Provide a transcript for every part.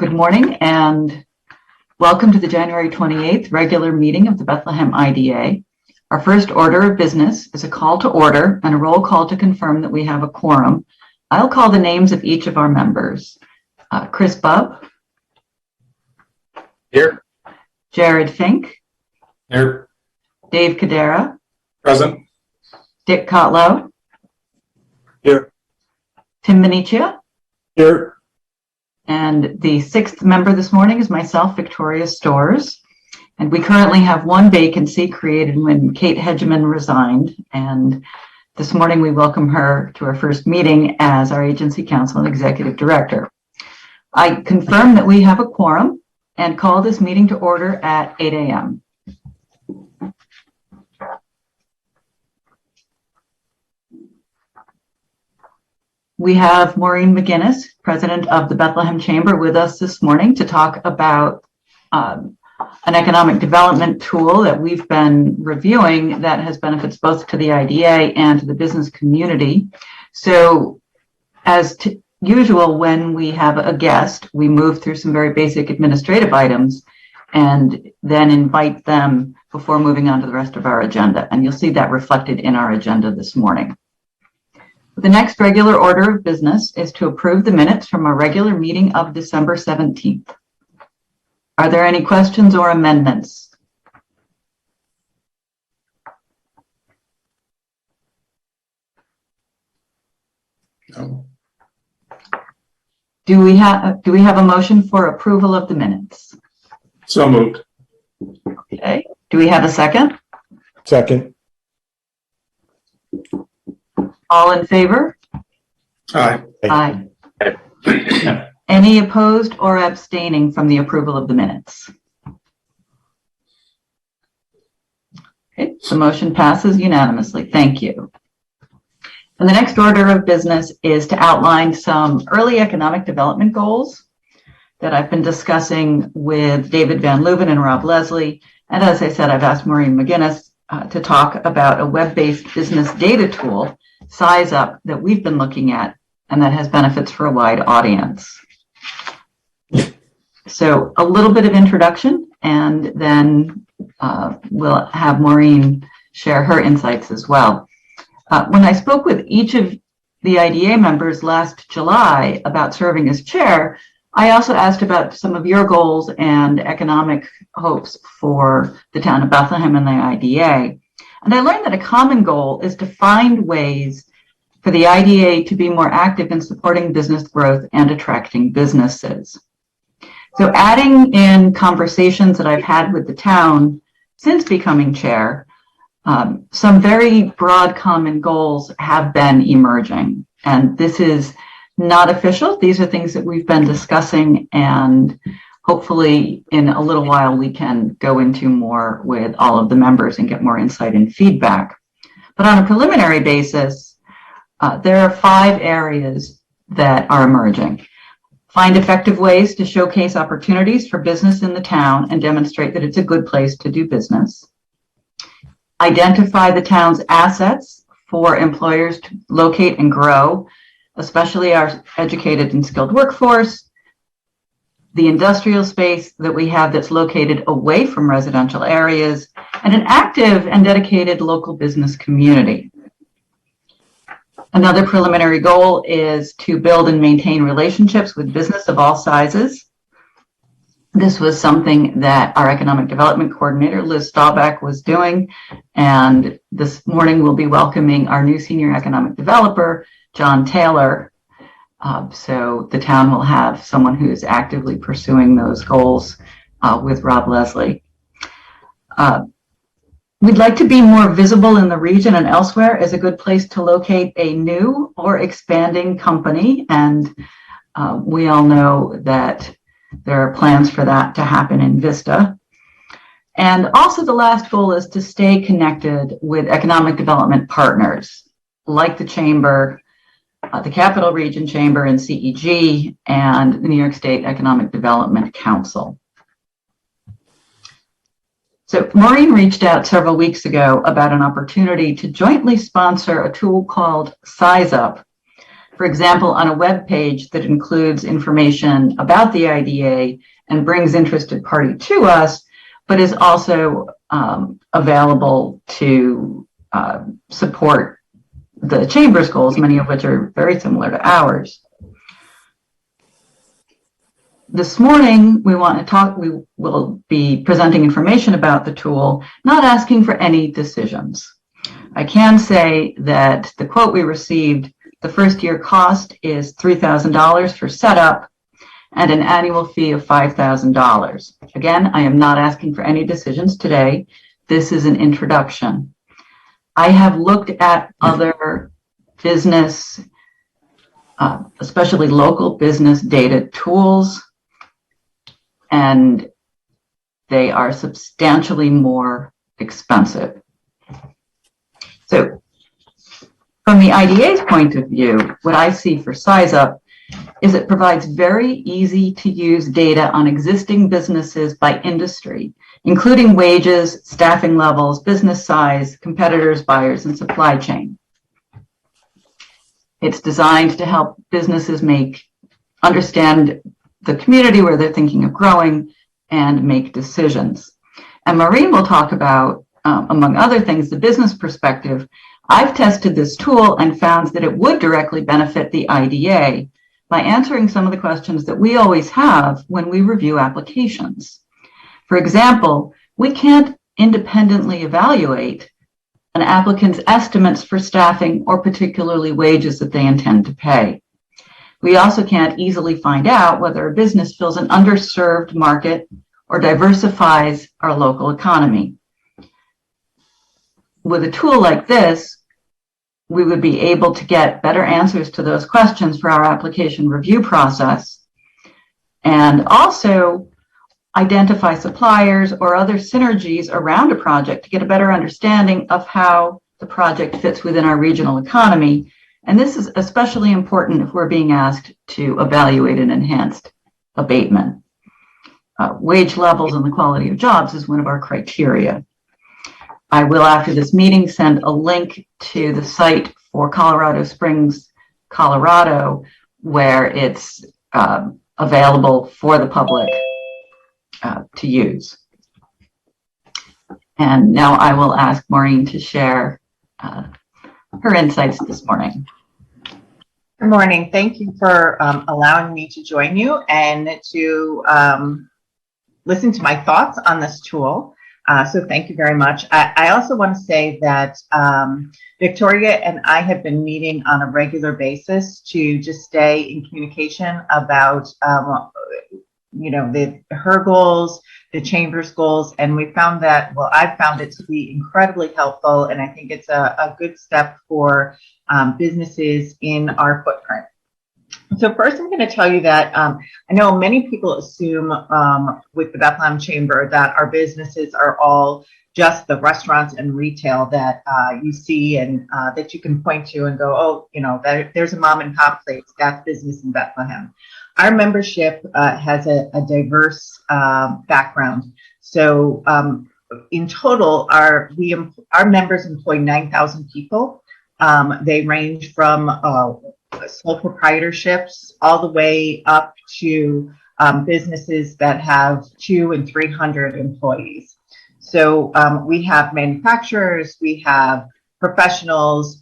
Good morning and welcome to the January 28th regular meeting of the Bethlehem IDA. Our first order of business is a call to order and a roll call to confirm that we have a quorum. I'll call the names of each of our members. Chris Bubb. Here. Jared Fink. Here. Dave Cadera. Present. Dick Cotlow. Here. Tim Benicia. Here. And the sixth member this morning is myself, Victoria Storrs. And we currently have one vacancy created when Kate Hegeman resigned. And this morning we welcome her to our first meeting as our agency counsel and executive director. I confirm that we have a quorum and call this meeting to order at 8 a.m. We have Maureen McGinnis, president of the Bethlehem Chamber, with us this morning to talk about an economic development tool that we've been reviewing that has benefits both to the IDA and to the business community. So as usual, when we have a guest, we move through some very basic administrative items and then invite them before moving on to the rest of our agenda. And you'll see that reflected in our agenda this morning. The next regular order of business is to approve the minutes from our regular meeting of December 17th. Are there any questions or amendments? No. Do we have a motion for approval of the minutes? So moved. Okay. Do we have a second? Second. All in favor? Aye. Aye. Any opposed or abstaining from the approval of the minutes? Okay, the motion passes unanimously. Thank you. And the next order of business is to outline some early economic development goals that I've been discussing with David Van Leuven and Rob Leslie. And as I said, I've asked Maureen McGinnis to talk about a web-based business data tool, Size Up, that we've been looking at and that has benefits for a wide audience. So a little bit of introduction, and then we'll have Maureen share her insights as well. When I spoke with each of the IDA members last July about serving as chair, I also asked about some of your goals and economic hopes for the town of Bethlehem and the IDA. And I learned that a common goal is to find ways for the IDA to be more active in supporting business growth and attracting businesses. So adding in conversations that I've had with the town since becoming chair, some very broad common goals have been emerging. And this is not official. These are things that we've been discussing, and hopefully in a little while we can go into more with all of the members and get more insight and feedback. But on a preliminary basis, there are 5 areas that are emerging. Find effective ways to showcase opportunities for business in the town and demonstrate that it's a good place to do business. Identify the town's assets for employers to locate and grow, especially our educated and skilled workforce, the industrial space that we have that's located away from residential areas, and an active and dedicated local business community. Another preliminary goal is to build and maintain relationships with business of all sizes. This was something that our economic development coordinator, Liz Staubach, was doing. And this morning we'll be welcoming our new senior economic developer, John Taylor. So the town will have someone who is actively pursuing those goals with Rob Leslie. We'd like to be more visible in the region and elsewhere as a good place to locate a new or expanding company. And we all know that there are plans for that to happen in Vista. And also the last goal is to stay connected with economic development partners like the Chamber, the Capital Region Chamber and CEG, and the New York State Economic Development Council. So Maureen reached out several weeks ago about an opportunity to jointly sponsor a tool called Size Up For example, on a web page that includes information about the IDA and brings interested party to us, but is also available to support the Chamber's goals, many of which are very similar to ours. This morning, we will be presenting information about the tool, not asking for any decisions. I can say that the quote we received, the first year cost is $3,000 for setup and an annual fee of $5,000. Again, I am not asking for any decisions today. This is an introduction. I have looked at other business, especially local business data tools, and they are substantially more expensive. So from the IDA's point of view, what I see for SizeUp is it provides very easy to use data on existing businesses by industry, including wages, staffing levels, business size, competitors, buyers, and supply chain. It's designed to help businesses understand the community where they're thinking of growing and make decisions. And Maureen will talk about, among other things, the business perspective. I've tested this tool and found that it would directly benefit the IDA by answering some of the questions that we always have when we review applications. For example, we can't independently evaluate an applicant's estimates for staffing or particularly wages that they intend to pay. We also can't easily find out whether a business fills an underserved market or diversifies our local economy. With a tool like this, we would be able to get better answers to those questions for our application review process, and also identify suppliers or other synergies around a project to get a better understanding of how the project fits within our regional economy. And this is especially important if we're being asked to evaluate an enhanced abatement. Wage levels and the quality of jobs is one of our criteria. I will, after this meeting, send a link to the site for Colorado Springs, Colorado, where it's available for the public to use. And now I will ask Maureen to share her insights this morning. Good morning. Thank you for allowing me to join you and to listen to my thoughts on this tool. So thank you very much. I also want to say that Victoria and I have been meeting on a regular basis to just stay in communication about her goals, the Chamber's goals, and we found that, well, I've found it to be incredibly helpful, and I think it's a good step for businesses in our footprint. So first, I'm going to tell you that I know many people assume with the Bethlehem Chamber that our businesses are all just the restaurants and retail that you see and that you can point to and go, oh, there's a mom and pop place, that's business in Bethlehem. Our membership has a diverse background. So in total, our members employ 9,000 people. They range from sole proprietorships all the way up to businesses that have 200 and 300 employees. So we have manufacturers, we have professionals,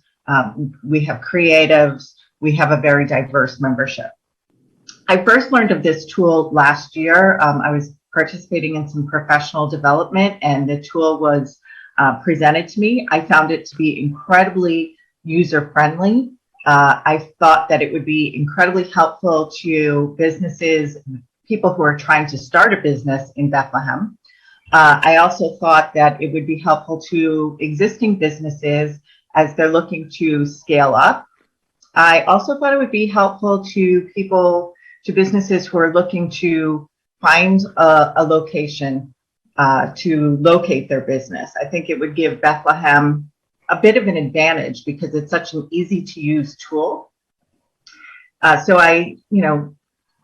we have creatives, we have a very diverse membership. I first learned of this tool last year. I was participating in some professional development and the tool was presented to me. I found it to be incredibly user-friendly. I thought that it would be incredibly helpful to businesses, people who are trying to start a business in Bethlehem. I also thought that it would be helpful to existing businesses as they're looking to scale up. I also thought it would be helpful to businesses who are looking to find a location to locate their business. I think it would give Bethlehem a bit of an advantage because it's such an easy to use tool. So I,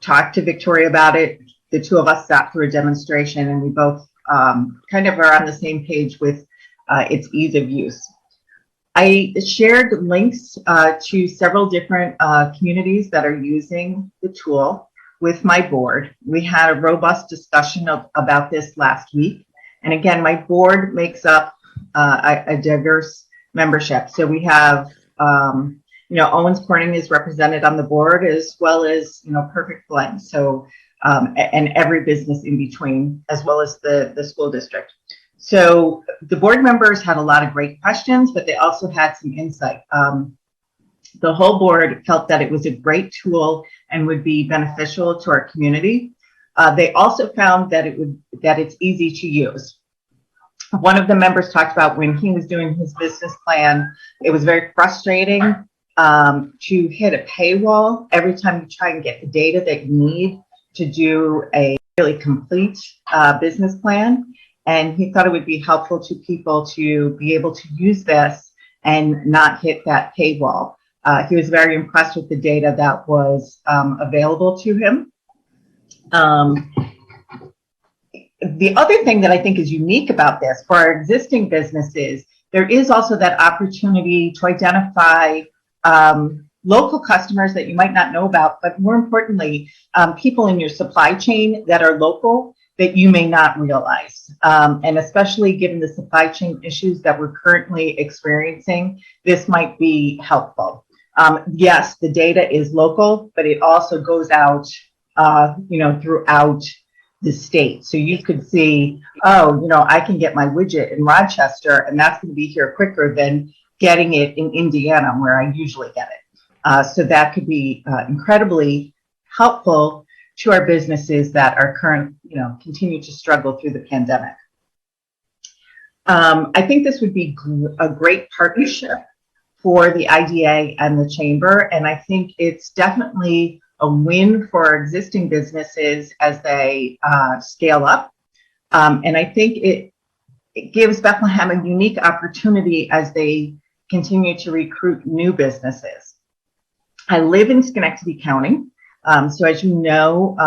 talked to Victoria about it. The two of us sat through a demonstration and we both kind of are on the same page with its ease of use. I shared links to several different communities that are using the tool with my board. We had a robust discussion about this last week. And again, my board makes up a diverse membership. So we have, Owens Corning is represented on the board, as well as, Perfect Blend. So, and every business in between, as well as the school district. So the board members had a lot of great questions, but they also had some insight. The whole board felt that it was a great tool and would be beneficial to our community. They also found that it's easy to use. One of the members talked about when he was doing his business plan, it was very frustrating to hit a paywall every time you try and get the data that you need to do a really complete business plan. And he thought it would be helpful to people to be able to use this and not hit that paywall. He was very impressed with the data that was available to him. The other thing that I think is unique about this for our existing businesses, there is also that opportunity to identify local customers that you might not know about, but more importantly, people in your supply chain that are local that you may not realize. And especially given the supply chain issues that we're currently experiencing, this might be helpful. Yes, the data is local, but it also goes out, throughout the state. So you could see, I can get my widget in Rochester, and that's going to be here quicker than getting it in Indiana, where I usually get it. So that could be incredibly helpful to our businesses that are continue to struggle through the pandemic. I think this would be a great partnership for the IDA and the Chamber, and I think it's definitely a win for our existing businesses as they scale up. And I think it gives Bethlehem a unique opportunity as they continue to recruit new businesses. I live in Schenectady County. So as you know,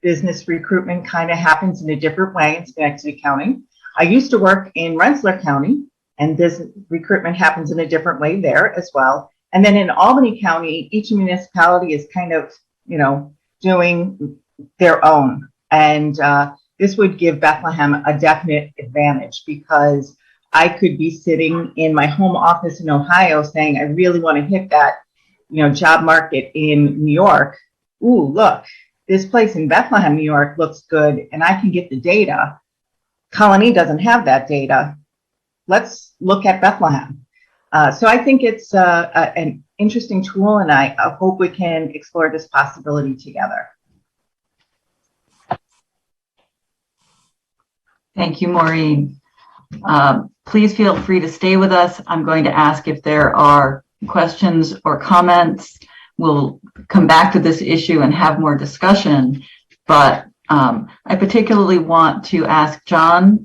business recruitment kind of happens in a different way in Schenectady County. I used to work in Rensselaer County, and business recruitment happens in a different way there as well. And then in Albany County, each municipality is kind of, doing their own. And this would give Bethlehem a definite advantage, because I could be sitting in my home office in Ohio saying, I really want to hit that, job market in New York. Ooh, look, this place in Bethlehem, New York looks good, and I can get the data. Colony doesn't have that data. Let's look at Bethlehem. So I think it's an interesting tool, and I hope we can explore this possibility together. Thank you, Maureen. Please feel free to stay with us. I'm going to ask if there are questions or comments. We'll come back to this issue and have more discussion, but I particularly want to ask John,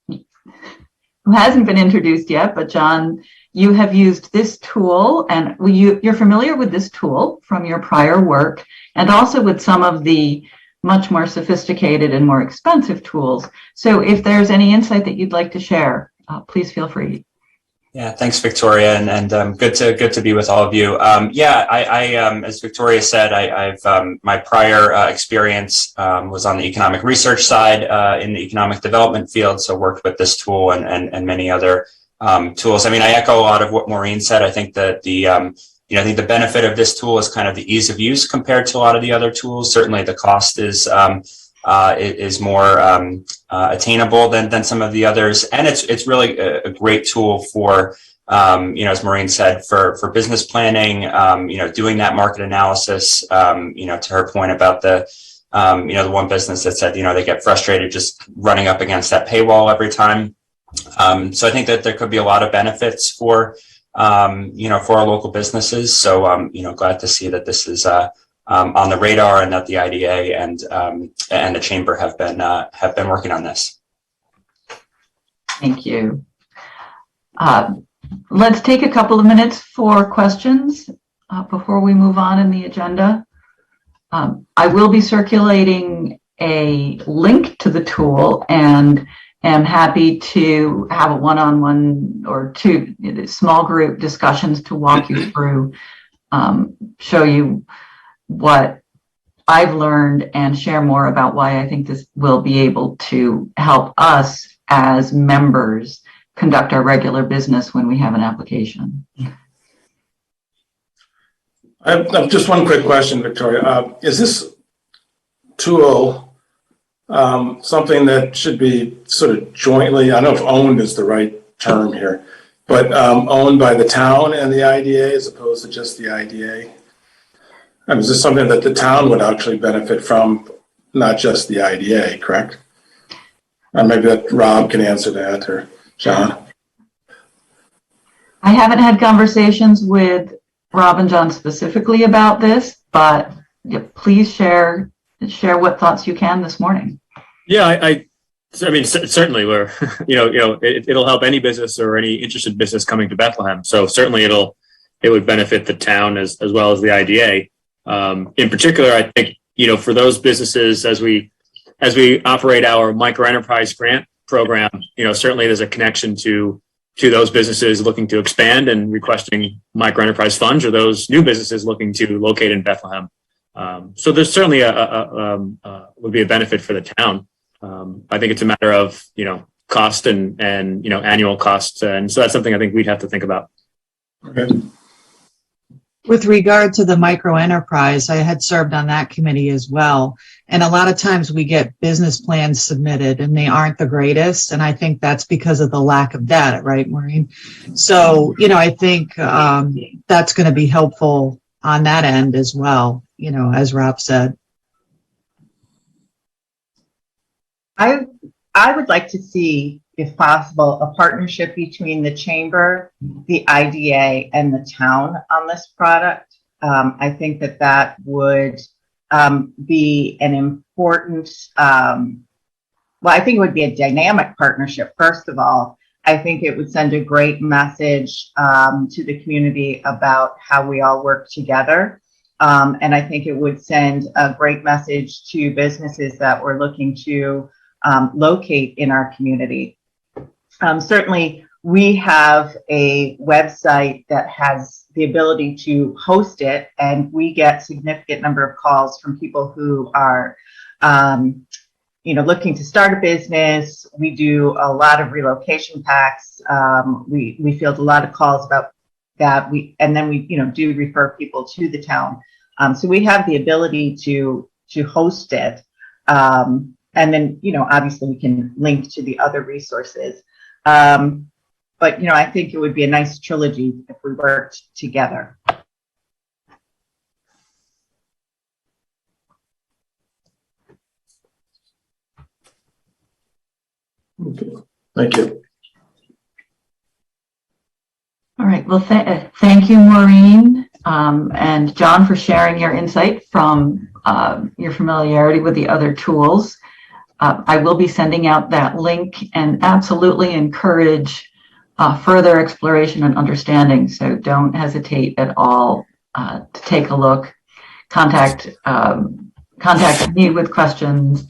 who hasn't been introduced yet, but John, you have used this tool, and you're familiar with this tool from your prior work, and also with some of the much more sophisticated and more expensive tools. So if there's any insight that you'd like to share, please feel free. Yeah, thanks, Victoria, and good to be with all of you. I as Victoria said, I've my prior experience was on the economic research side in the economic development field, so worked with this tool and many other tools. I mean, I echo a lot of what Maureen said. I think that I think the benefit of this tool is kind of the ease of use compared to a lot of the other tools. Certainly, the cost is more attainable than some of the others, and it's really a great tool for as Maureen said, for business planning, doing that market analysis. To her point about the one business that said they get frustrated just running up against that paywall every time. So I think that there could be a lot of benefits for for our local businesses. So glad to see that this is on the radar, and that the IDA and the Chamber have been working on this. Thank you. Let's take a couple of minutes for questions before we move on in the agenda. I will be circulating a link to the tool, and am happy to have a one-on-one or two small group discussions to walk you through, show you what I've learned and share more about why I think this will be able to help us as members conduct our regular business when we have an application. I have just one quick question, Victoria. Is this tool something that should be sort of jointly, I don't know if owned is the right term here, but owned by the town and the IDA as opposed to just the IDA? And is this something that the town would actually benefit from, not just the IDA, correct? Maybe that Rob can answer that, or John. I haven't had conversations with Rob and John specifically about this, but please share what thoughts you can this morning. Yeah, I mean, certainly we're, it'll help any business or any interested business coming to Bethlehem. So certainly it would benefit the town as well as the IDA. In particular, I think, for those businesses, as we operate our microenterprise grant program, certainly there's a connection to those businesses looking to expand and requesting microenterprise funds, or those new businesses looking to locate in Bethlehem. So there's certainly would be a benefit for the town. I think it's a matter of, cost and annual costs. And so that's something I think we'd have to think about. Okay. With regard to the microenterprise, I had served on that committee as well. And a lot of times we get business plans submitted and they aren't the greatest. And I think that's because of the lack of data, right, Maureen? So, I think that's going to be helpful on that end as well, as Rob said. I would like to see, if possible, a partnership between the chamber, the IDA, and the town on this product. I think that would be an important, I think it would be a dynamic partnership, first of all. I think it would send a great message to the community about how we all work together. And I think it would send a great message to businesses that we're looking to locate in our community. Certainly, we have a website that has the ability to host it, and we get significant number of calls from people who are, looking to start a business. We do a lot of relocation packs. We field a lot of calls about that. And then we do refer people to the town. So we have the ability to host it. And then, obviously we can link to the other resources. But, I think it would be a nice trilogy if we worked together. Okay. Thank you. All right. Well, thank you, Maureen, and John, for sharing your insight from your familiarity with the other tools. I will be sending out that link and absolutely encourage further exploration and understanding. So don't hesitate at all to take a look. Contact me with questions.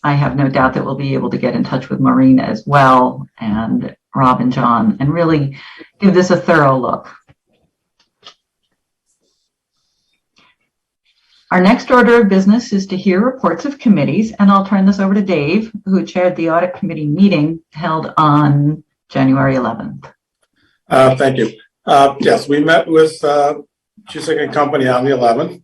I have no doubt that we'll be able to get in touch with Maureen as well, and Rob and John, and really give this a thorough look. Our next order of business is to hear reports of committees, and I'll turn this over to Dave, who chaired the audit committee meeting held on January 11th. Thank you. Yes, we met with Cusick & Company on the 11th.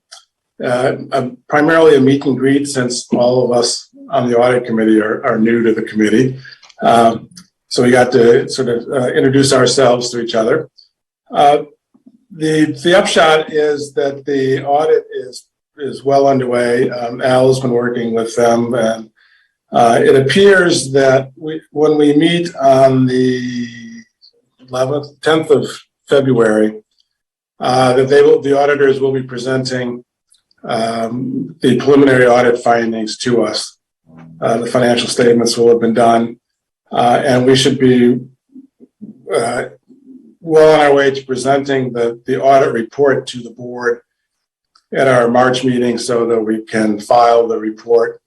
Primarily a meet and greet, since all of us on the audit committee are new to the committee. So we got to sort of introduce ourselves to each other. The upshot is that the audit is well underway. Al has been working with them, and it appears that when we meet on the 10th of February, that the auditors will be presenting the preliminary audit findings to us. The financial statements will have been done, and we should be well on our way to presenting the audit report to the board at our March meeting, so that we can file the report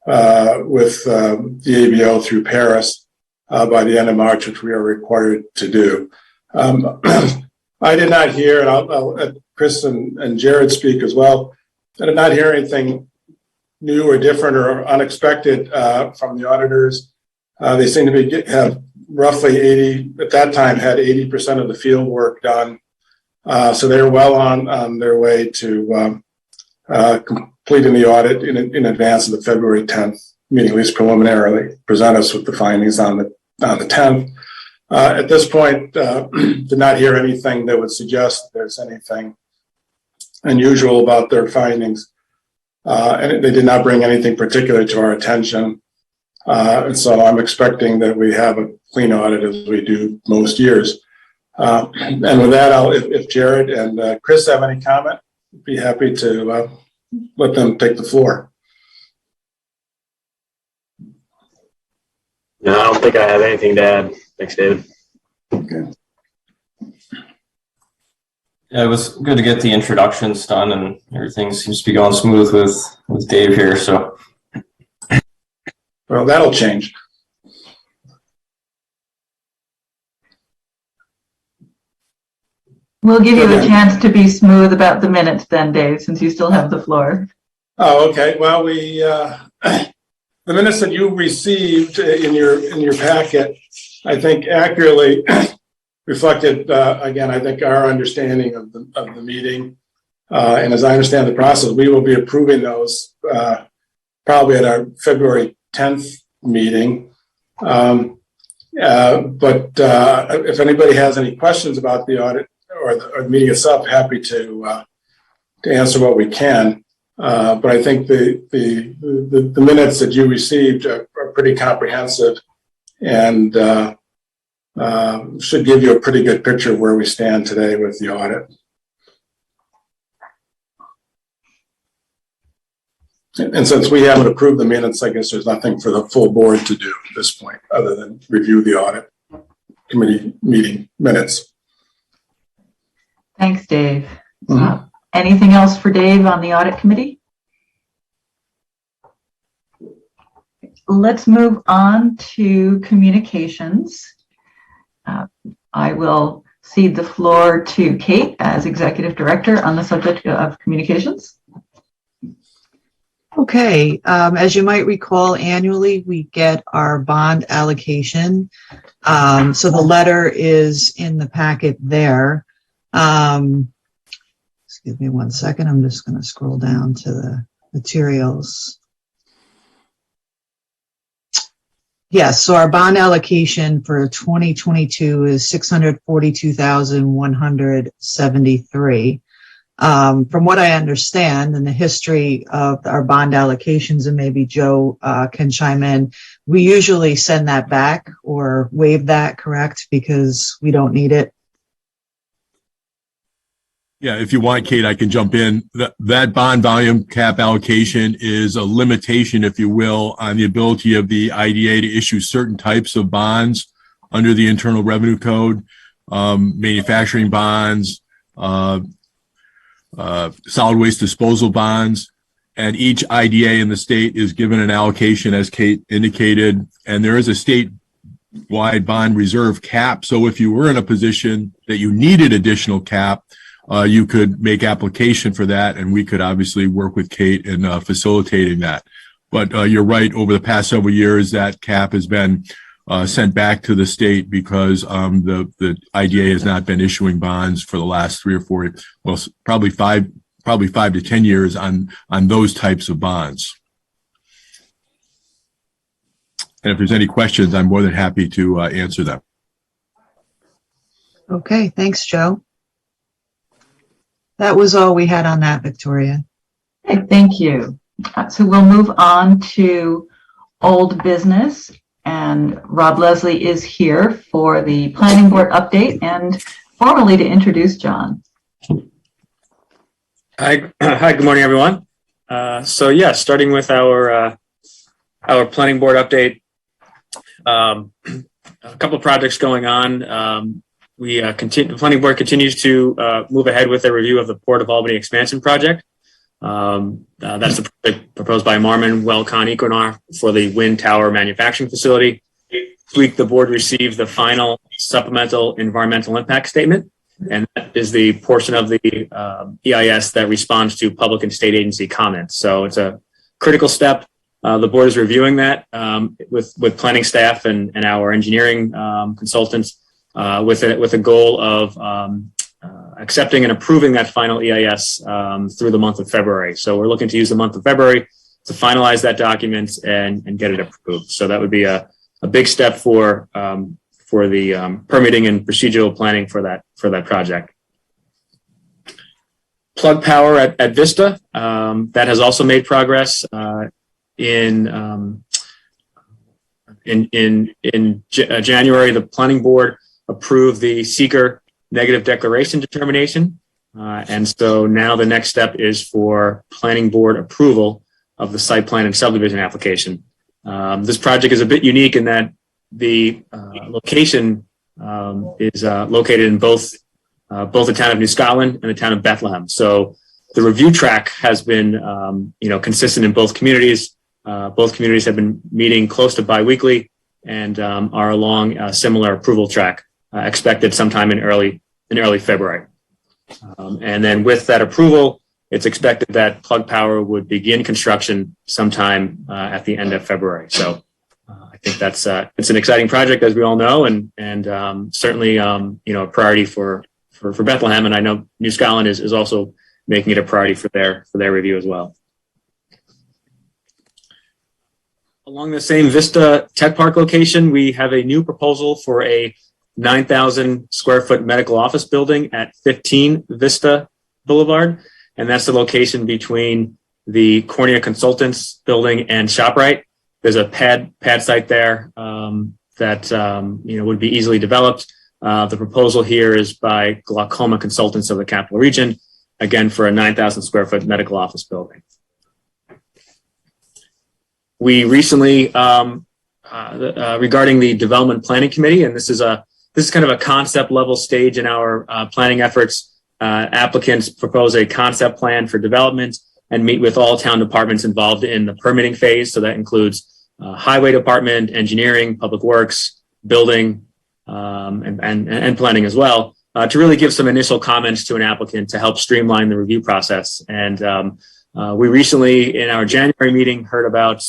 with the ABO through Paris by the end of March, which we are required to do. I did not hear, and I'll let Chris and Jared speak as well. I did not hear anything new or different or unexpected from the auditors. They seem to have roughly 80, at that time, had 80% of the field work done. So they're well on their way to completing the audit in advance of the February 10th meeting, at least preliminarily, present us with the findings on the 10th. At this point, did not hear anything that would suggest that there's anything unusual about their findings. And they did not bring anything particular to our attention. And so I'm expecting that we have a clean audit as we do most years. And with that, if Jared and Chris have any comment, I'd be happy to let them take the floor. No, I don't think I have anything to add. Thanks, David. Okay. Yeah, it was good to get the introductions done, and everything seems to be going smooth with Dave here. So, Well, that'll change. We'll give you a Okay. chance to be smooth about the minutes then, Dave, since you still have the floor. Oh, okay. Well, the minutes that you received in your packet, I think accurately reflected, again, I think our understanding of the meeting. And as I understand the process, we will be approving those probably at our February 10th meeting. But if anybody has any questions about the audit or the meeting itself, happy to answer what we can. But I think the minutes that you received are pretty comprehensive and should give you a pretty good picture of where we stand today with the audit. And since we haven't approved the minutes, I guess there's nothing for the full board to do at this point other than review the audit committee meeting minutes. Thanks, Dave. Mm-hmm. Anything else for Dave on the audit committee? Let's move on to communications. I will cede the floor to Kate as executive director on the subject of communications. Okay, as you might recall, annually we get our bond allocation. So the letter is in the packet there. Excuse me 1 second. I'm just going to scroll down to the materials. Yes, so our bond allocation for 2022 is $642,173. From what I understand in the history of our bond allocations, and maybe Joe can chime in, we usually send that back or waive that, correct? Because we don't need it. Yeah, if you want, Kate, I can jump in. That bond volume cap allocation is a limitation, if you will, on the ability of the IDA to issue certain types of bonds under the Internal Revenue Code, manufacturing bonds, solid waste disposal bonds, and each IDA in the state is given an allocation, as Kate indicated, and there is a statewide bond reserve cap. So if you were in a position that you needed additional cap, you could make application for that, and we could obviously work with Kate in facilitating that. But you're right, over the past several years, that cap has been sent back to the state because the IDA has not been issuing bonds for the last 3 or 4, well, probably 5 to 10 years on those types of bonds. And if there's any questions, I'm more than happy to answer them. Okay, thanks, Joe. That was all we had on that, Victoria. Okay, thank you. So we'll move on to old business, and Rob Leslie is here for the planning board update and formally to introduce John. Hi, good morning, everyone. So yeah, starting with our planning board update, a couple of projects going on. The planning board continues to move ahead with a review of the Port of Albany expansion project. That's the project proposed by Marmon, Wellcon, Equinor for the wind tower manufacturing facility. This week, the board received the final supplemental environmental impact statement, and that is the portion of the EIS that responds to public and state agency comments. So it's a critical step. The board is reviewing that with planning staff and our engineering consultants with a goal of accepting and approving that final EIS through the month of February. So we're looking to use the month of February to finalize that document and get it approved. So that would be a big step for the permitting and procedural planning for that project. Plug Power at Vista, that has also made progress. In January, the planning board approved the seeker negative declaration determination. And so now the next step is for planning board approval of the site plan and subdivision application. This project is a bit unique in that the location is located in both the town of New Scotland and the town of Bethlehem. So the review track has been consistent in both communities. Both communities have been meeting close to biweekly and are along a similar approval track, expected sometime in early February. And then with that approval, it's expected that Plug Power would begin construction sometime at the end of February. So I think that's it's an exciting project, as we all know, and certainly a priority for Bethlehem. And I know New Scotland is also making it a priority for their review as well. Along the same Vista Tech Park location, we have a new proposal for a 9,000 square foot medical office building at 15 Vista Boulevard. And that's the location between the Cornea Consultants building and ShopRite. There's a pad site there that would be easily developed. The proposal here is by Glaucoma Consultants of the Capital Region, again for a 9,000 square foot medical office building. We recently, regarding the Development Planning Committee, and this is kind of a concept level stage in our planning efforts. Applicants propose a concept plan for development and meet with all town departments involved in the permitting phase. So that includes highway department, engineering, public works, building, and planning as well, to really give some initial comments to an applicant to help streamline the review process. And we recently, in our January meeting, heard about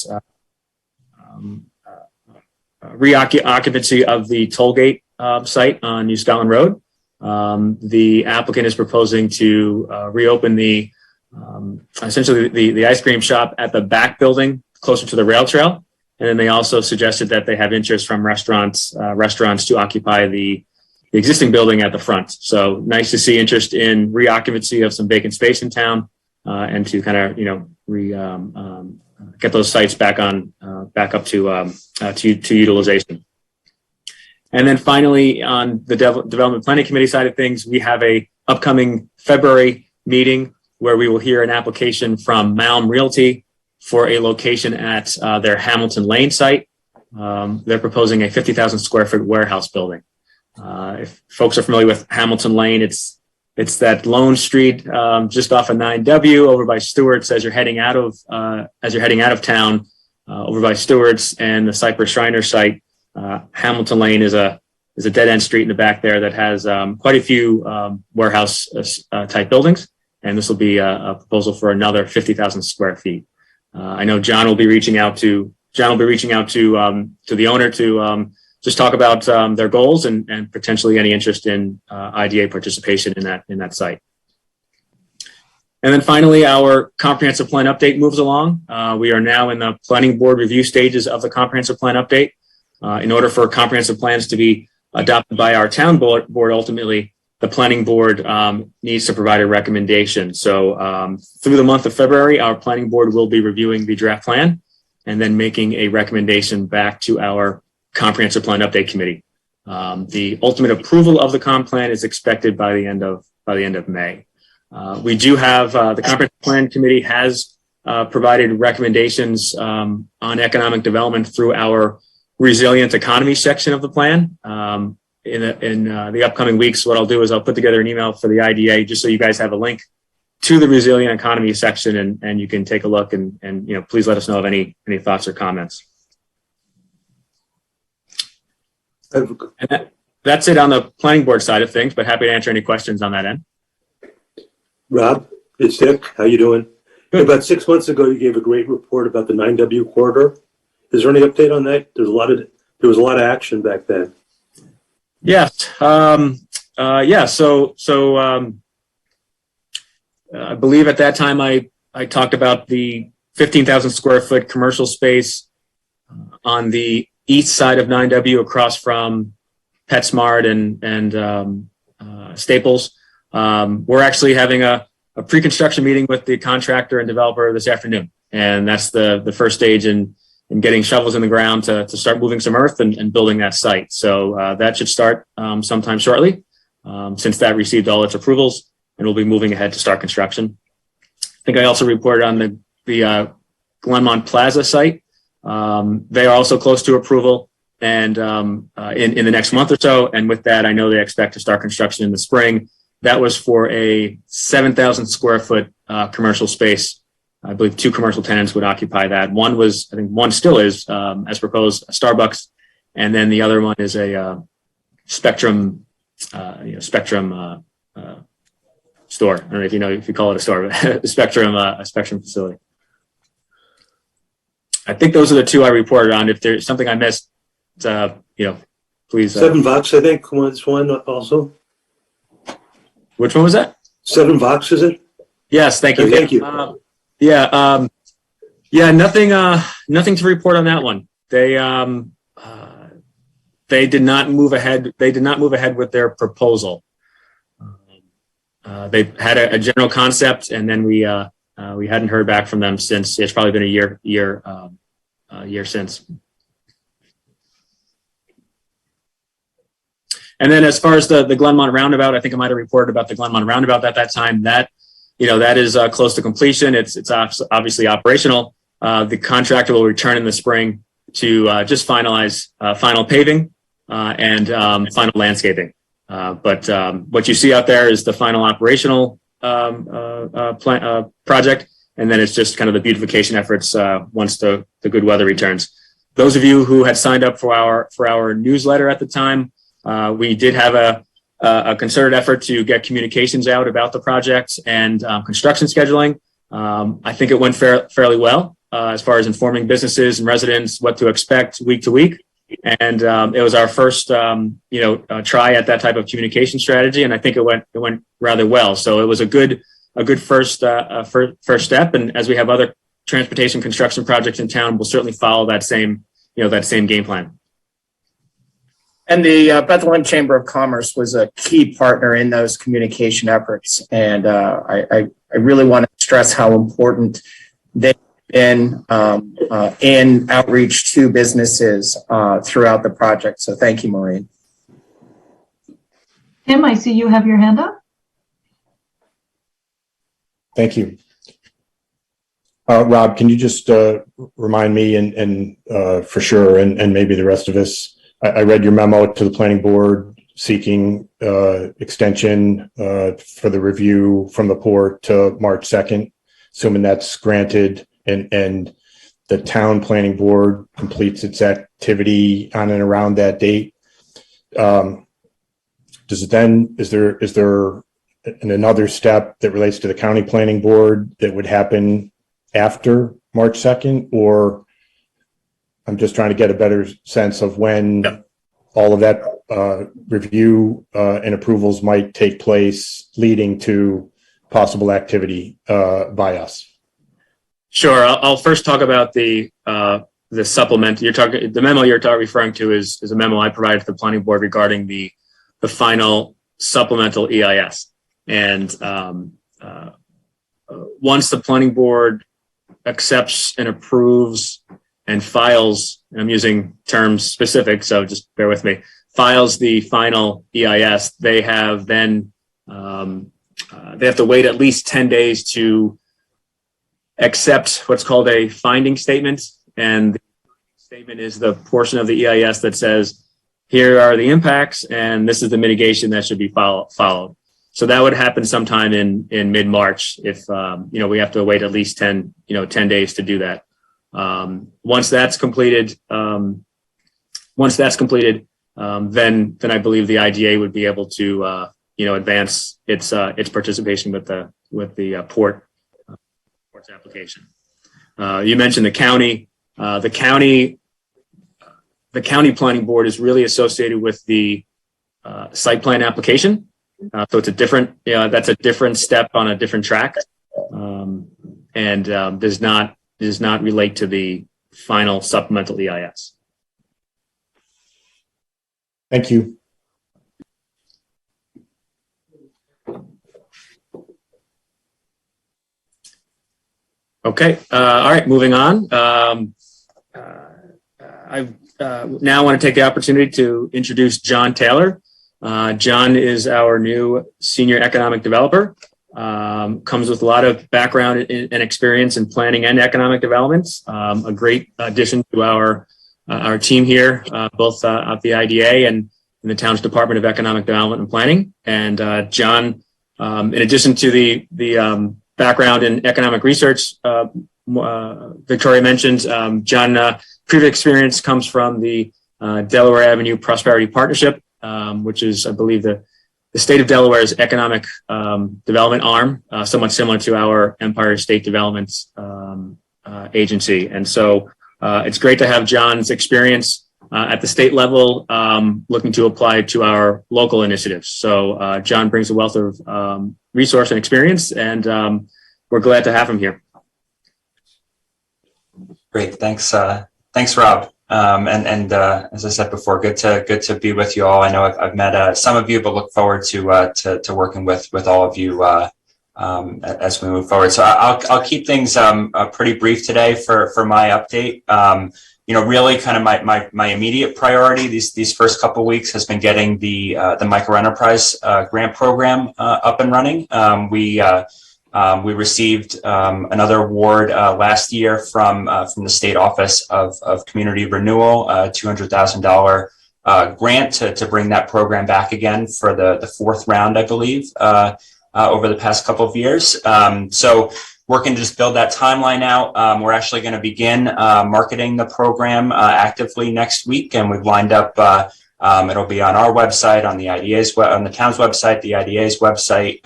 reoccupancy of the tollgate site on New Scotland Road. The applicant is proposing to reopen essentially the ice cream shop at the back building closer to the rail trail. And then they also suggested that they have interest from restaurants to occupy the existing building at the front. So nice to see interest in reoccupancy of some vacant space in town, and to kind of get those sites back up to utilization. And then finally, on the Development Planning Committee side of things, we have a upcoming February meeting where we will hear an application from Malm Realty for a location at their Hamilton Lane site. They're proposing a 50,000 square foot warehouse building. If folks are familiar with Hamilton Lane, it's that lone street just off of 9W over by Stewart's as you're heading out of town, over by Stewart's and the Cypress Shriner site. Hamilton Lane is a dead end street in the back there that has quite a few warehouse type buildings, and this will be a proposal for another 50,000 square feet. I know John will be reaching out to the owner to just talk about their goals and potentially any interest in IDA participation in that site. And then finally, our comprehensive plan update moves along. We are now in the planning board review stages of the comprehensive plan update. In order for comprehensive plans to be adopted by our town board, ultimately, the planning board needs to provide a recommendation. So through the month of February, our planning board will be reviewing the draft plan and then making a recommendation back to our comprehensive plan update committee. The ultimate approval of the comp plan is expected by the end of May. We do have the comprehensive plan committee has provided recommendations on economic development through our resilient economy section of the plan. In the upcoming weeks, what I'll do is I'll put together an email for the IDA just so you guys have a link to the resilient economy section, and you can take a look and please let us know of any thoughts or comments. And that's it on the planning board side of things, but happy to answer any questions on that end. Rob, it's Dick. How you doing? Good. About 6 months ago, you gave a great report about the 9W corridor. Is there any update on that? There was a lot of action back then. Yes. I believe at that time I talked about the 15,000 square foot commercial space on the east side of 9W across from PetSmart and Staples. We're actually having a pre-construction meeting with the contractor and developer this afternoon. And that's the first stage in getting shovels in the ground to start moving some earth and building that site. So that should start sometime shortly, since that received all its approvals, and we'll be moving ahead to start construction. I think I also reported on the Glenmont Plaza site. They are also close to approval and in the next month or so. And with that, I know they expect to start construction in the spring. That was for a 7,000 square foot commercial space. I believe 2 commercial tenants would occupy that. One was, I think one still is, as proposed, a Starbucks. And then the other one is a Spectrum store. I don't know if you call it a store, but a Spectrum facility. I think those are the 2 I reported on. If there's something I missed, please. 7 Vox, I think, was one also. Which one was that? 7 Vox, is it? Yes, thank you. Thank you. Nothing to report on that one. They did not move ahead. They did not move ahead with their proposal. They had a general concept, and then we hadn't heard back from them since. It's probably been a year since. And then as far as the Glenmont Roundabout, I think I might have reported about the Glenmont Roundabout at that time. That is close to completion. It's obviously operational. The contractor will return in the spring to just finalize final paving and final landscaping. But what you see out there is the final operational project, and then it's just kind of the beautification efforts once the good weather returns. Those of you who had signed up for our newsletter at the time, we did have a concerted effort to get communications out about the project and construction scheduling. I think it went fairly well as far as informing businesses and residents what to expect week to week. And it was our first, try at that type of communication strategy, and I think it went rather well. So it was a good first step. And as we have other transportation construction projects in town, we'll certainly follow that same game plan. And the Bethlehem Chamber of Commerce was a key partner in those communication efforts. And I really want to stress how important they've been in outreach to businesses throughout the project. So thank you, Maureen. Tim, I see you have your hand up. Thank you. Rob, can you just remind me and for sure, and maybe the rest of us, I read your memo to the planning board seeking extension for the review from the port to March 2nd, assuming that's granted and the town planning board completes its activity on and around that date. Is there another step that relates to the county planning board that would happen after March 2nd, or I'm just trying to get a better sense of when all of that review and approvals might take place, leading to possible activity by us. Sure. I'll first talk about the supplement. The memo you're referring to is a memo I provided to the planning board regarding the final supplemental EIS. And once the planning board accepts and approves and files, and I'm using terms specific, so just bear with me, files the final EIS, they have then, they have to wait at least 10 days to accept what's called a finding statement. And the statement is the portion of the EIS that says, here are the impacts, and this is the mitigation that should be followed. So that would happen sometime in mid-March if, we have to wait at least 10 days to do that. Once that's completed, then I believe the IDA would be able to, advance its participation with the port's application. You mentioned the county. The county planning board is really associated with the site plan application. So it's that's a different step on a different track, and does not relate to the final supplemental EIS. Thank you. Okay. All right. Moving on. I now want to take the opportunity to introduce John Taylor. John is our new senior economic developer. Comes with a lot of background and experience in planning and economic development. A great addition to our team here, both at the IDA and in the town's Department of Economic Development and Planning. And John, in addition to the background in economic research, Victoria mentioned, John, previous experience comes from the Delaware Avenue Prosperity Partnership, which is, I believe, the state of Delaware's economic development arm, somewhat similar to our Empire State Development Agency. And so it's great to have John's experience at the state level, looking to apply to our local initiatives. So John brings a wealth of resource and experience, and we're glad to have him here. Great. Thanks, Rob. And as I said before, good to be with you all. I know I've met some of you, but look forward to working with all of you as we move forward. So I'll keep things pretty brief today for my update. Really kind of my immediate priority these first couple of weeks has been getting the microenterprise grant program up and running. We received another award last year from the State Office of Community Renewal, $200,000 grant to bring that program back again for the fourth round, I believe, over the past couple of years. So working to just build that timeline out. We're actually going to begin marketing the program actively next week, and we've lined up. It'll be on our website, on the IDA's on the town's website, the IDA's website.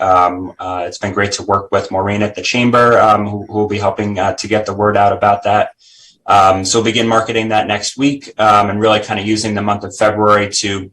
It's been great to work with Maureen at the chamber, who will be helping to get the word out about that. So we'll begin marketing that next week, and really kind of using the month of February to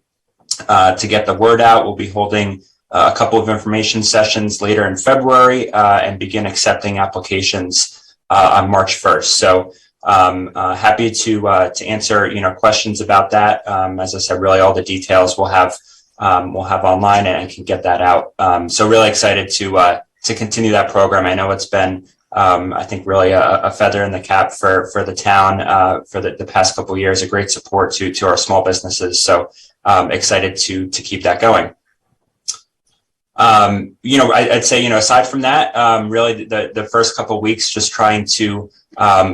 get the word out. We'll be holding a couple of information sessions later in February, and begin accepting applications on March 1st. So happy to answer questions about that. As I said, really all the details we'll have online, and can get that out. So really excited to continue that program. I know it's been I think really a feather in the cap for the town for the past couple of years. A great support to our small businesses. So excited to keep that going. I'd say, aside from that, really the first couple of weeks, just trying to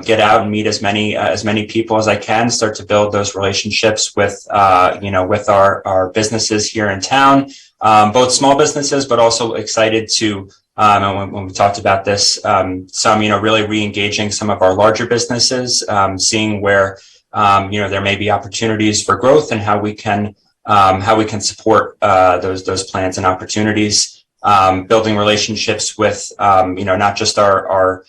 get out and meet as many people as I can, start to build those relationships with our businesses here in town, both small businesses, but also excited to, and when we talked about this, some, really re-engaging some of our larger businesses, seeing where, there may be opportunities for growth and how we can support those plans and opportunities, building relationships with not just our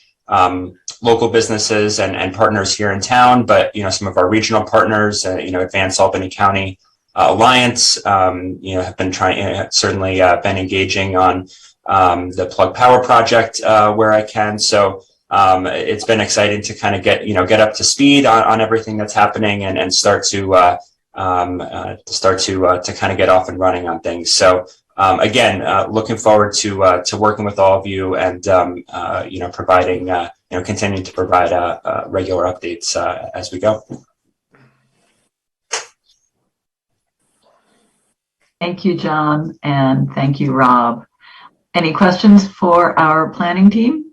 local businesses and partners here in town, but some of our regional partners. Advanced Albany County Alliance have been certainly been engaging on the Plug Power project where I can. So it's been exciting to kind of get up to speed on everything that's happening and start to kind of get off and running on things. So again, looking forward to working with all of you and providing continuing to provide regular updates as we go. Thank you, John, and thank you, Rob. Any questions for our planning team?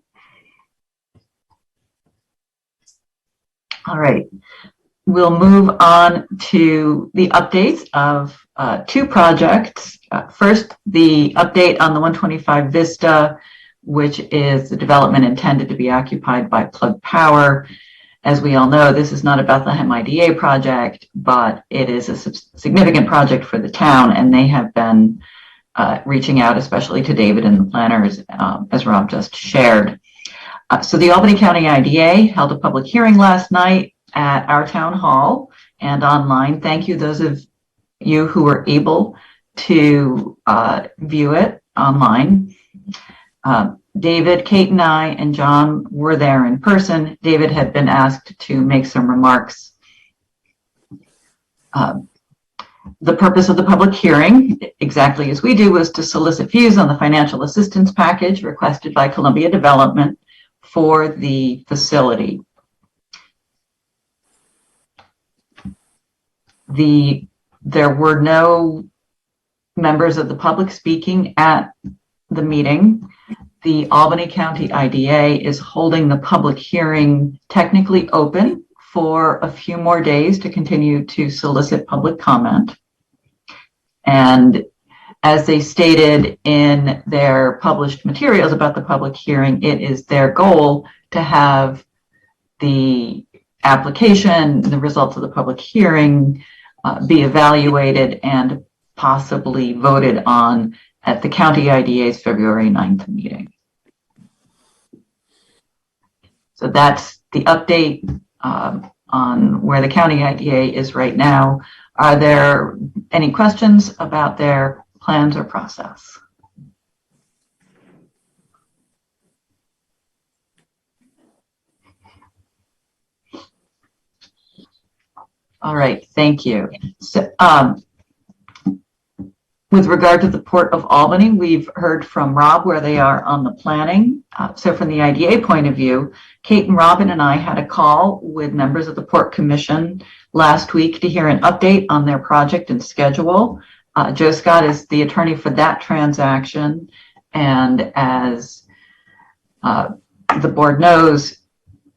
All right. We'll move on to the updates of two projects. First, the update on the 125 Vista, which is the development intended to be occupied by Plug Power. As we all know, this is not a Bethlehem IDA project, but it is a significant project for the town, and they have been reaching out, especially to David and the planners, as Rob just shared. So the Albany County IDA held a public hearing last night at our town hall and online. Thank you, those of you who were able to view it online. David, Kate, and I, and John were there in person. David had been asked to make some remarks. The purpose of the public hearing, exactly as we do, was to solicit views on the financial assistance package requested by Columbia Development for the facility. There were no members of the public speaking at the meeting. The Albany County IDA is holding the public hearing technically open for a few more days to continue to solicit public comment. And as they stated in their published materials about the public hearing, it is their goal to have the application, the results of the public hearing, be evaluated and possibly voted on at the County IDA's February 9th meeting. So that's the update on where the County IDA is right now. Are there any questions about their plans or process? All right, thank you. So, with regard to the Port of Albany, we've heard from Rob where they are on the planning. So from the IDA point of view, Kate and Robin and I had a call with members of the Port Commission last week to hear an update on their project and schedule. Joe Scott is the attorney for that transaction. And as the board knows,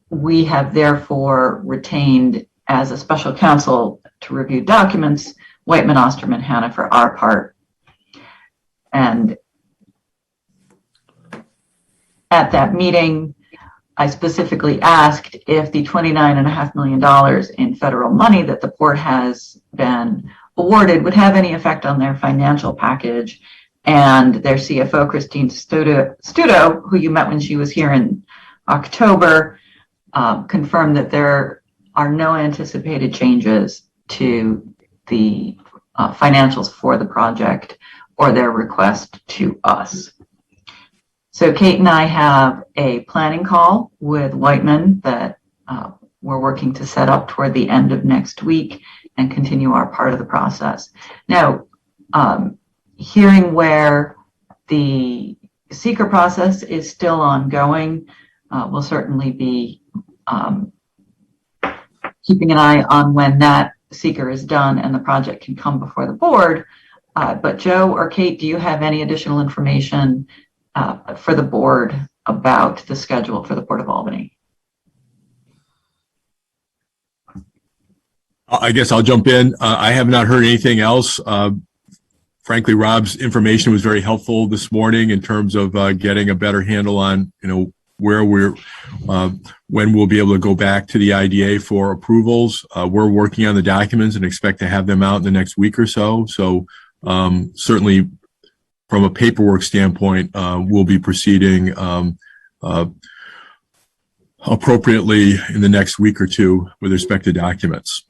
we have therefore retained as a special counsel to review documents, Whiteman, Osterman, Hanna for our part. And at that meeting, I specifically asked if the $29.5 million in federal money that the port has been awarded would have any effect on their financial package. And their CFO, Christine Studo, who you met when she was here in October, confirmed that there are no anticipated changes to the financials for the project or their request to us. So Kate and I have a planning call with Whiteman that we're working to set up toward the end of next week and continue our part of the process. Now, hearing where the seeker process is still ongoing, we'll certainly be keeping an eye on when that seeker is done and the project can come before the board. But Joe or Kate, do you have any additional information for the board about the schedule for the Port of Albany? I guess I'll jump in. I have not heard anything else. Frankly, Rob's information was very helpful this morning in terms of getting a better handle on, where we're, when we'll be able to go back to the IDA for approvals. We're working on the documents and expect to have them out in the next week or so. So certainly from a paperwork standpoint, we'll be proceeding appropriately in the next week or two with respect to documents.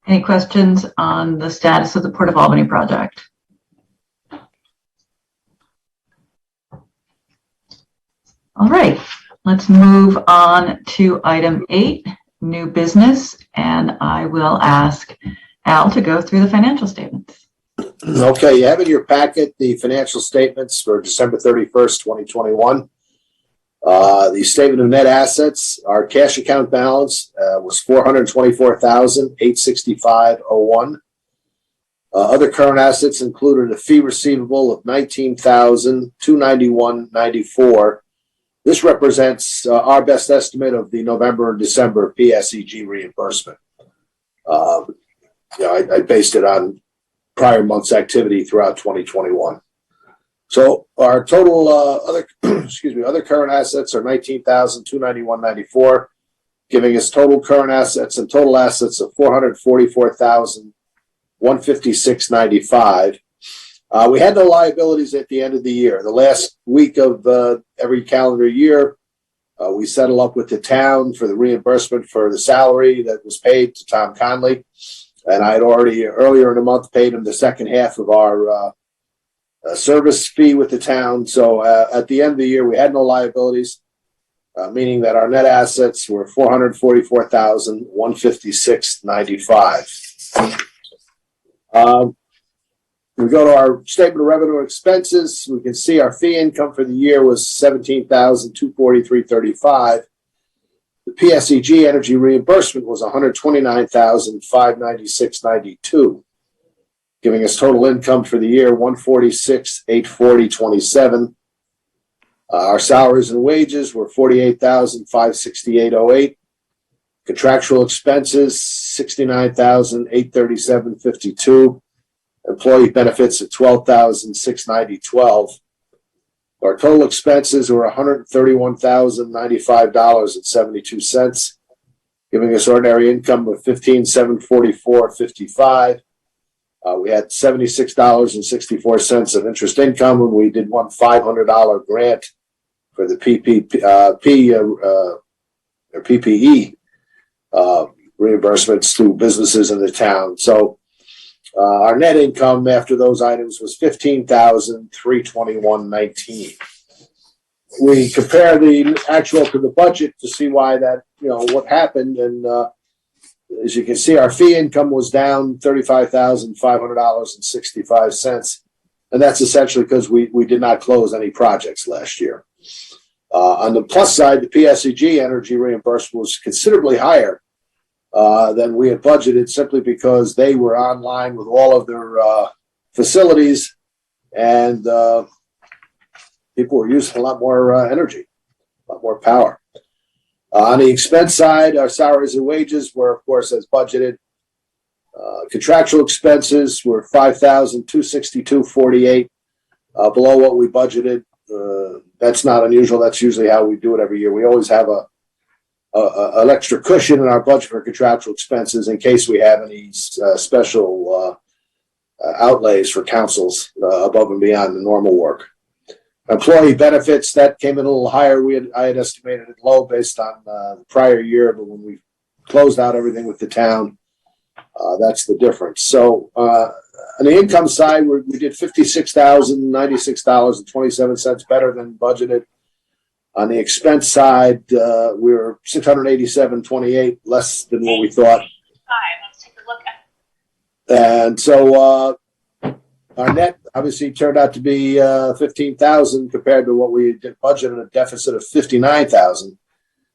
Any questions on the status of the Port of Albany project? All right, let's move on to item 8, new business, and I will ask Al to go through the financial statements. Okay, you have in your packet the financial statements for December 31st, 2021. The statement of net assets, our cash account balance was $424,865.01. Other current assets included a fee receivable of $19,291.94. This represents our best estimate of the November and December PSEG reimbursement. I based it on prior month's activity throughout 2021. So our total other current assets are $19,291.94, giving us total current assets and total assets of $444,156.95. We had no liabilities at the end of the year. The last week of every calendar year, we settle up with the town for the reimbursement for the salary that was paid to Tom Conley. And I had already earlier in the month paid him the second half of our service fee with the town. So at the end of the year, we had no liabilities, meaning that our net assets were $444,156.95. We go to our statement of revenue and expenses. We can see our fee income for the year was $17,243.35. The PSEG energy reimbursement was $129,596.92, giving us total income for the year $146,840.27. Our salaries and wages were $48,568.08. Contractual expenses $69,837.52. Employee benefits at $12,690.12. Our total expenses were $131,095.72, giving us ordinary income of $15,744.55. We had $76.64 of interest income, and we did one $500 grant for the PPE reimbursements to businesses in the town. So our net income after those items was $15,321.19. We compare the actual to the budget to see why that, what happened. And as you can see, our fee income was down $35,500.65. And that's essentially because we did not close any projects last year. On the plus side, the PSEG energy reimbursement was considerably higher than we had budgeted, simply because they were online with all of their facilities, and people were using a lot more energy, a lot more power. On the expense side, our salaries and wages were, of course, as budgeted. Contractual expenses were $5,262.48, below what we budgeted. That's not unusual. That's usually how we do it every year. We always have an extra cushion in our budget for contractual expenses in case we have any special outlays for councils above and beyond the normal work. Employee benefits, that came in a little higher. I had estimated it low based on the prior year, but when we closed out everything with the town, that's the difference. So on the income side, we did $56,096.27 better than budgeted. On the expense side, we were $687.28 less than what we thought. Let's take a look at it. And so our net obviously turned out to be $15,000 compared to what we did budgeted, a deficit of $59,000.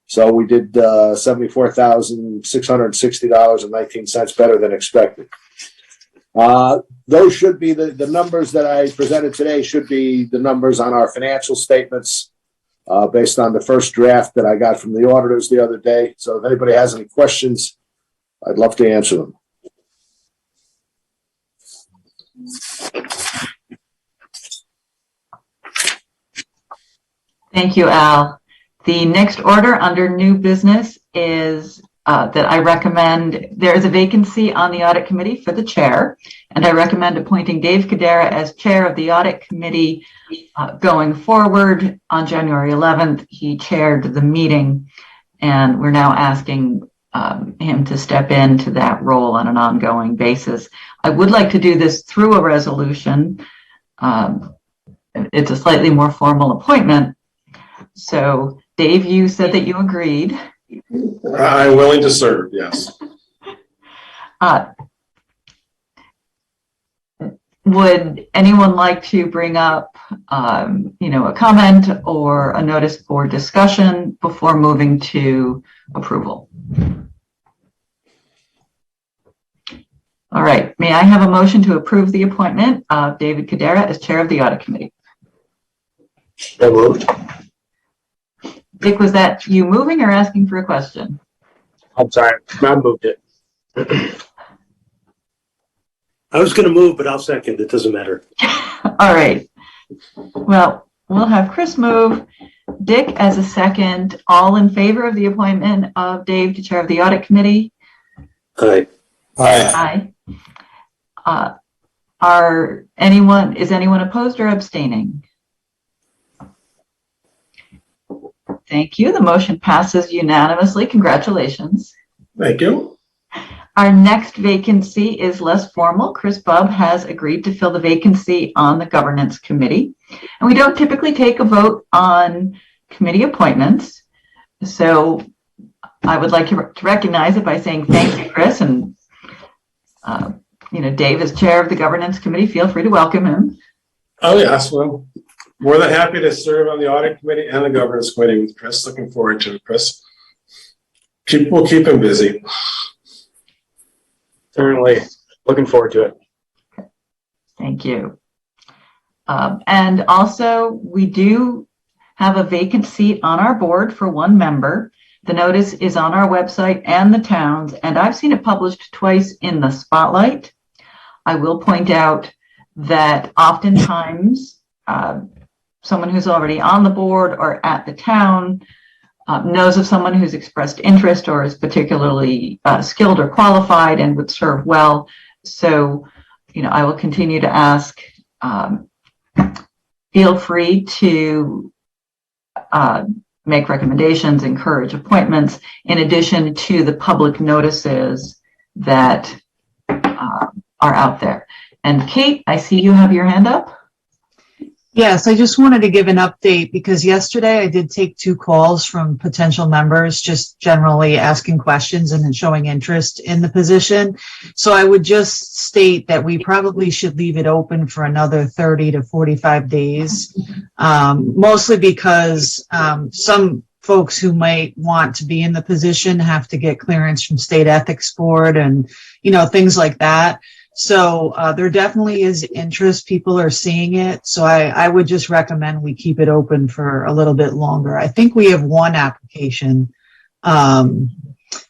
So we did $74,660.19 better than expected. Those should be the numbers that I presented today should be the numbers on our financial statements based on the first draft that I got from the auditors the other day. So if anybody has any questions, I'd love to answer them. Thank you, Al. The next order under new business is that I recommend, there is a vacancy on the audit committee for the chair, and I recommend appointing Dave Cadera as chair of the audit committee going forward. On January 11th, he chaired the meeting, and we're now asking him to step into that role on an ongoing basis. I would like to do this through a resolution. It's a slightly more formal appointment. So, Dave, you said that you agreed. I'm willing to serve, yes. Would anyone like to bring up, a comment or a notice for discussion before moving to approval? All right. May I have a motion to approve the appointment of David Cadera as chair of the audit committee? So moved. Dick, was that you moving or asking for a question? I'm sorry, I moved it. I was going to move, but I'll second. It doesn't matter. All right. Well, we'll have Chris move, Dick as a second. All in favor of the appointment of Dave to chair of the audit committee? Aye. Aye. Is anyone opposed or abstaining? Thank you. The motion passes unanimously. Congratulations. Thank you. Our next vacancy is less formal. Chris Bubb has agreed to fill the vacancy on the governance committee. And we don't typically take a vote on committee appointments. So I would like to recognize it by saying thank you, Chris. And, Dave is chair of the governance committee. Feel free to welcome him. Oh, yes. Well, more than happy to serve on the audit committee and the governance committee with Chris. Looking forward to it, Chris. We'll keep him busy. Certainly. Looking forward to it. Thank you. And also, we do have a vacant seat on our board for one member. The notice is on our website and the town's, and I've seen it published twice in the Spotlight. I will point out that oftentimes someone who's already on the board or at the town knows of someone who's expressed interest or is particularly skilled or qualified and would serve well. So, I will continue to ask. Feel free to make recommendations, encourage appointments, in addition to the public notices that are out there. And Kate, I see you have your hand up. Yes, I just wanted to give an update because yesterday I did take 2 calls from potential members, just generally asking questions and then showing interest in the position. So I would just state that we probably should leave it open for another 30 to 45 days, mostly because some folks who might want to be in the position have to get clearance from state ethics board and, things like that. So there definitely is interest. People are seeing it. So I would just recommend we keep it open for a little bit longer. I think we have 1 application.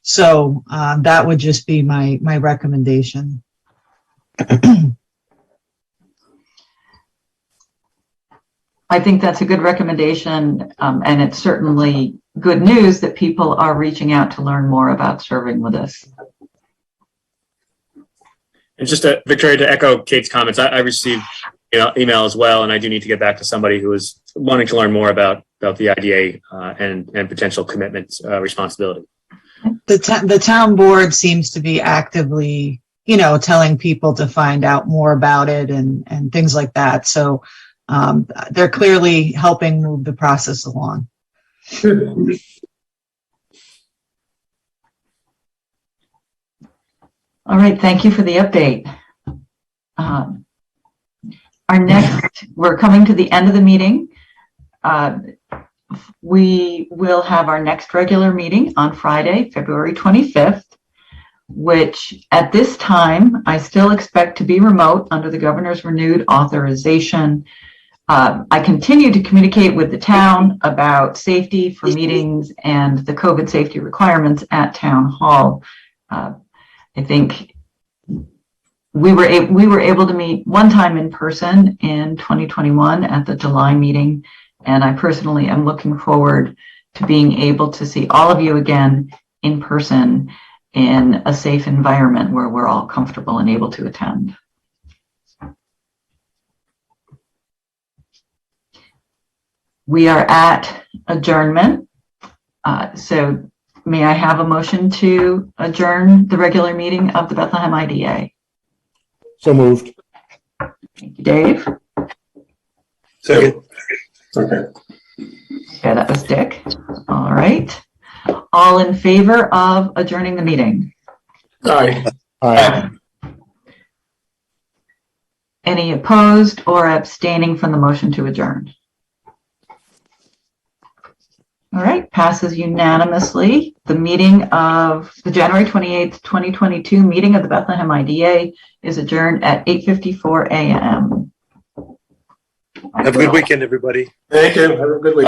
So that would just be my recommendation. I think that's a good recommendation. And it's certainly good news that people are reaching out to learn more about serving with us. And just Victoria, to echo Kate's comments, I received email as well, and I do need to get back to somebody who is wanting to learn more about the IDA and potential commitments responsibility. The town board seems to be actively, telling people to find out more about it and things like that. So they're clearly helping move the process along. All right, thank you for the update. We're coming to the end of the meeting. We will have our next regular meeting on Friday, February 25th, which at this time, I still expect to be remote under the governor's renewed authorization. I continue to communicate with the town about safety for meetings and the COVID safety requirements at town hall. I think we were able to meet one time in person in 2021 at the July meeting, and I personally am looking forward to being able to see all of you again in person in a safe environment where we're all comfortable and able to attend. We are at adjournment, so may I have a motion to adjourn the regular meeting of the Bethlehem IDA? So moved. Thank you, Dave. Second. Okay. Okay, that was Dick. All right. All in favor of adjourning the meeting? Aye. Aye. Any opposed or abstaining from the motion to adjourn? All right, passes unanimously. The meeting of the January 28th, 2022 meeting of the Bethlehem IDA is adjourned at 8:54 a.m. Have a good weekend, everybody. Thank you. Have a good week.